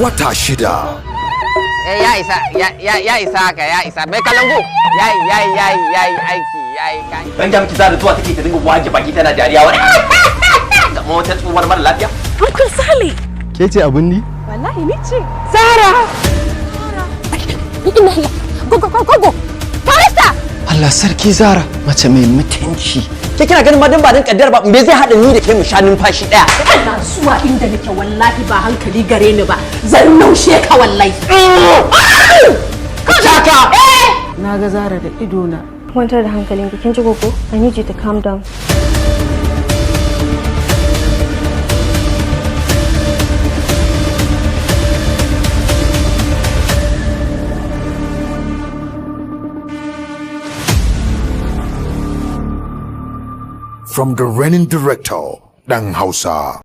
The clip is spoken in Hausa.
wata shida. Ya isa haka ya isa mai kalangu yayi aiki yayi kai ban ga miki zara zuwa take ta dinga waje baki tana dariya wani kamar wata tsuwar mara lafiya. Uncle Sally ke ce abin ni wallahi ni ce Zara ina go Farista Allah sarki Zara mace mai mutunci. Ke kina ganin madan ba dan kaddar ba me zai hada ni da kai mu sha numfashi daya. ina zuwa inda nake wallahi ba hankali gare ni ba zan naushe ka wallahi ka na ga Zara da ido na kwantar da hankalinki kin ji koko I need you to calm down. From the reigning director, Dan Hausa.